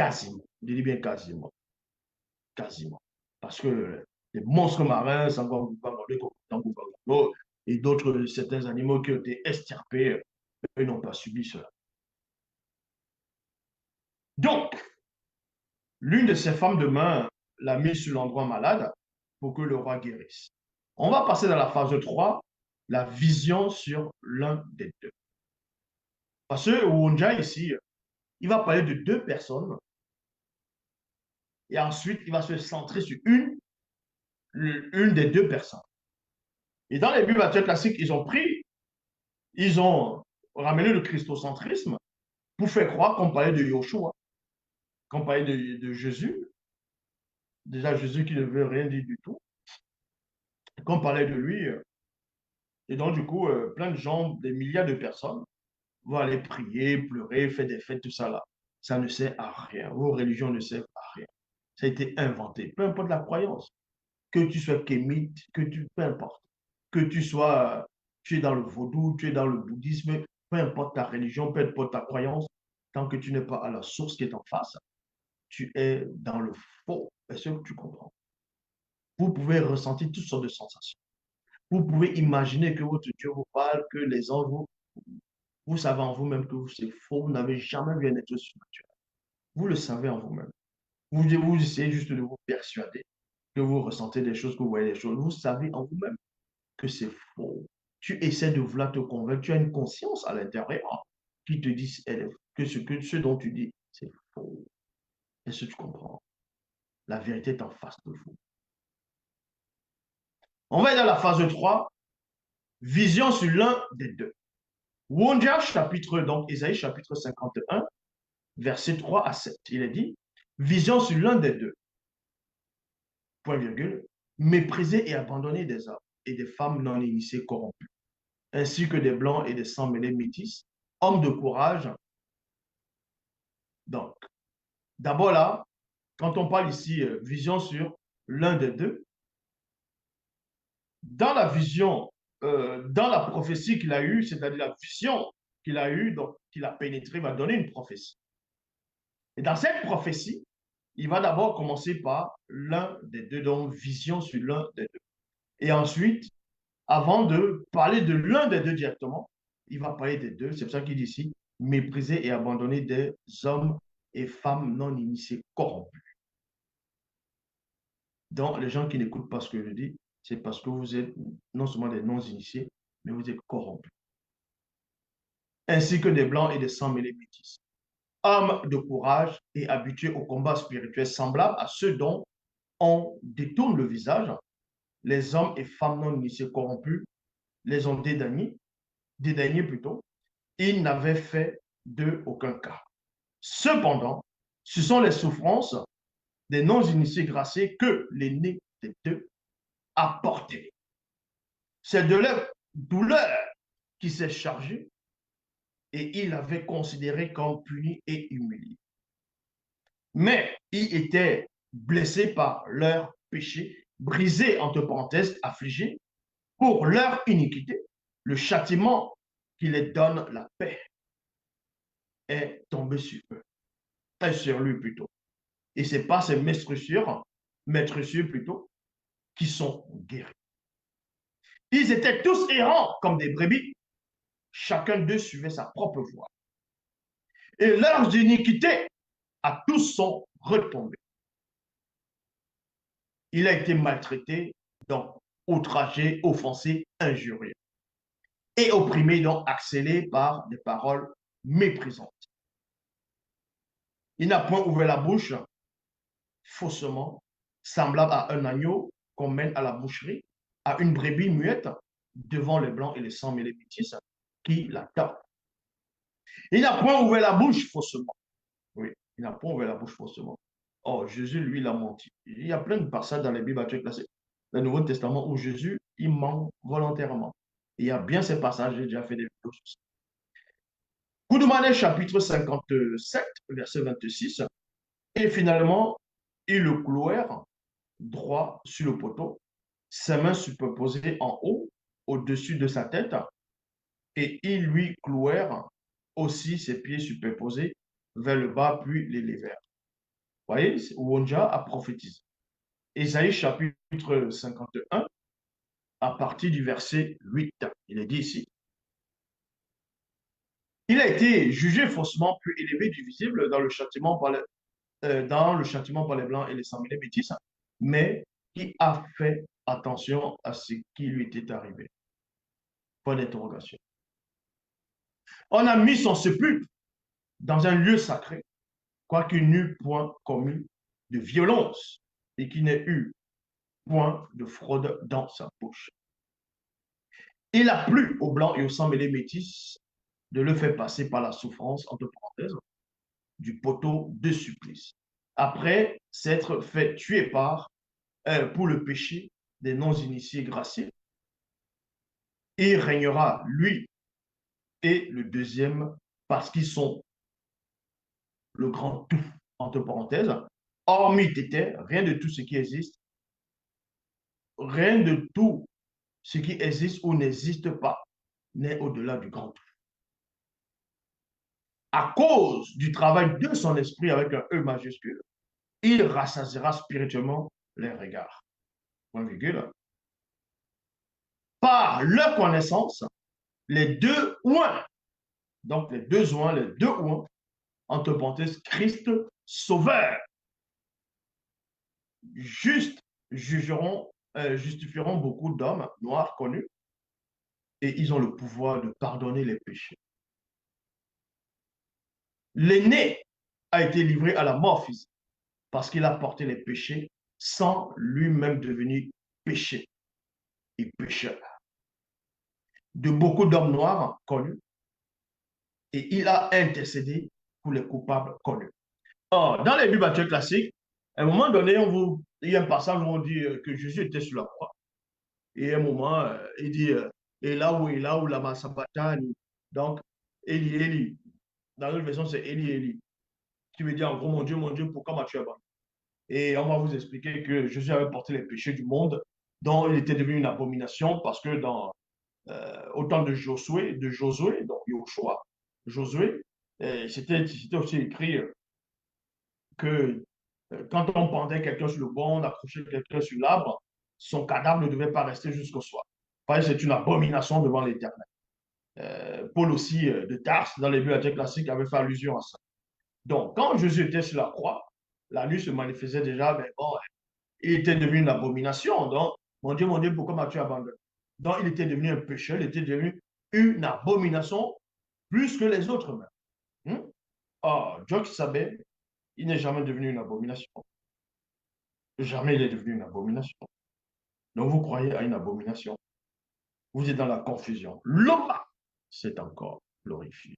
quasiment. Je dis bien quasiment. Quasiment. Parce que les monstres marins, et d'autres, certains animaux qui ont été extirpés, eux n'ont pas subi cela. Donc, l'une de ces femmes de main l'a mis sur l'endroit malade pour que le roi guérisse. On va passer dans la phase 3, la vision sur l'un des deux. Parce que Wonja ici, il va parler de deux personnes et ensuite il va se centrer sur une des deux personnes. Et dans les Bibles classiques, ils ont ramené le christocentrisme pour faire croire qu'on parlait de Yoshua, qu'on parlait de Jésus. Déjà, Jésus qui ne veut rien dire du tout. Qu'on parlait de lui. Et donc, du coup, plein de gens, des milliards de personnes, vont aller prier, pleurer, faire des fêtes, tout ça là. Ça ne sert à rien. Vos religions ne servent à rien. Ça a été inventé. Peu importe la croyance. Que tu sois kémite, peu importe. Que tu sois, tu es dans le vaudou, tu es dans le bouddhisme, peu importe ta religion, peu importe ta croyance, tant que tu n'es pas à la source qui est en face, tu es dans le faux. Est-ce que tu comprends? Vous pouvez ressentir toutes sortes de sensations. Vous pouvez imaginer que votre Dieu vous parle, que les anges vous savez en vous-même que c'est faux, vous n'avez jamais vu un être surnaturel. Vous le savez en vous-même. Vous essayez juste de vous persuader que vous ressentez des choses, que vous voyez des choses. Vous savez en vous-même que c'est faux. Tu essaies de vouloir te convaincre. Tu as une conscience à l'intérieur qui te dit que ce dont tu dis, c'est faux. Est-ce que tu comprends? La vérité est en face de vous. On va aller dans la phase 3, vision sur l'un des deux. Wonja chapitre, donc Isaïe chapitre 51, versets 3 à 7. Il est dit, vision sur l'un des deux, point virgule, méprisé et abandonné des hommes et des femmes non initiées corrompues, ainsi que des blancs et des sang mêlés métis, hommes de courage. Donc, d'abord là, quand on parle ici vision sur l'un des deux, dans la vision, dans la prophétie qu'il a eue, c'est-à-dire la vision qu'il a eue, donc qu'il a pénétré, va donner une prophétie. Et dans cette prophétie, il va d'abord commencer par l'un des deux, donc vision sur l'un des deux. Et ensuite, avant de parler de l'un des deux directement, il va parler des deux. C'est pour ça qu'il dit ici, mépriser et abandonner des hommes et femmes non initiés corrompus. Donc, les gens qui n'écoutent pas ce que je dis, c'est parce que vous êtes non seulement des non-initiés, mais vous êtes corrompus. Ainsi que des blancs et des sang mêlés métis. Hommes de courage et habitués au combat spirituel semblable à ceux dont on détourne le visage, les hommes et femmes non initiés corrompus les ont dédaignés plutôt, ils n'avaient fait d'eux aucun cas. Cependant, ce sont les souffrances des non-initiés graciés que l'aîné des deux a portées. C'est de leur douleur qui s'est chargé et il l'avait considéré comme puni et humilié. Mais ils étaient blessés par leur péché, brisés, entre parenthèses, affligés, pour leur iniquité. Le châtiment qui les donne la paix est tombé sur eux, est sur lui plutôt. Et ce n'est pas ces maîtressures plutôt, qui sont guéris. Ils étaient tous errants comme des brebis. Chacun d'eux suivait sa propre voie. Et leurs iniquités à tous sont retombées. Il a été maltraité, donc outragé, offensé, injurié. Et opprimé, donc accélé par des paroles méprisantes. Il n'a point ouvert la bouche faussement, semblable à un agneau qu'on mène à la boucherie, à une brebis muette devant les blancs et les sangs mêlés métis qui l'attendent. Il n'a point ouvert la bouche faussement. Oui, il n'a point ouvert la bouche faussement. Oh, Jésus, lui, il a menti. Il y a plein de passages dans les Bibles classiques, le Nouveau Testament, où Jésus, il ment volontairement. Il y a bien ces passages, j'ai déjà fait des vidéos sur ça. Koudoumane, chapitre 57, verset 26. Et finalement, ils le clouèrent droit sur le poteau, ses mains superposées en haut, au-dessus de sa tête, et ils lui clouèrent aussi ses pieds superposés vers le bas, puis les levèrent. voyez, Wonja a prophétisé. Ésaïe chapitre 51, à partir du verset 8. Il est dit ici. Il a été jugé faussement, puis élevé du visible dans le châtiment par les Blancs et les sans-mêlés métis, mais qui a fait attention à ce qui lui était arrivé. Point d'interrogation. On a mis son sépulcre dans un lieu sacré, quoiqu'il n'eût point commis de violence et qu'il n'ait eu point de fraude dans sa bouche. Il a plu aux Blancs et aux sans-mêlés métis de le faire passer par la souffrance, entre parenthèses, du poteau de supplice, après s'être fait tuer pour le péché des non-initiés graciés. Il régnera, lui et le deuxième, parce qu'ils sont le grand tout, entre parenthèses, hormis Tété, rien de tout ce qui existe, rien de tout ce qui existe ou n'existe pas n'est au-delà du grand tout. À cause du travail de son esprit avec un E majuscule, il rassasiera spirituellement les regards. Point virgule. Par leur connaissance, les deux ouins, donc les deux ouins, entre parenthèses, Christ sauveur, juste justifieront beaucoup d'hommes noirs connus et ils ont le pouvoir de pardonner les péchés. L'aîné a été livré à la mort physique parce qu'il a porté les péchés sans lui-même devenir péché et pécheur de beaucoup d'hommes noirs connus et il a intercédé pour les coupables connus. Or, dans les Bibles actuelles classiques, à un moment donné, il y a un passage où on dit que Jésus était sur la croix. Et à un moment, il dit, et là où la Sabachthani. Donc, Élie, Élie. Dans l'autre version, c'est Élie, Élie. Qui veut dire en gros, mon Dieu, pourquoi m'as-tu abandonné? Et on va vous expliquer que Jésus avait porté les péchés du monde, dont il était devenu une abomination, parce que au temps de Josué, donc Josué, c'était aussi écrit que quand on pendait quelqu'un sur le banc, on accrochait quelqu'un sur l'arbre, son cadavre ne devait pas rester jusqu'au soir. C'est une abomination devant l'Éternel. Paul aussi de Tarse, dans les bibliothèques classiques, avait fait allusion à ça. Donc, quand Jésus était sur la croix, la nuit se manifestait déjà, mais bon, il était devenu une abomination. Donc, mon Dieu, pourquoi m'as-tu abandonné? Donc, il était devenu un pécheur, il était devenu une abomination plus que les autres même. Or, Dieu qui savait, il n'est jamais devenu une abomination. Jamais il est devenu une abomination. Donc, vous croyez à une abomination. Vous êtes dans la confusion. L'homme, c'est encore glorifié.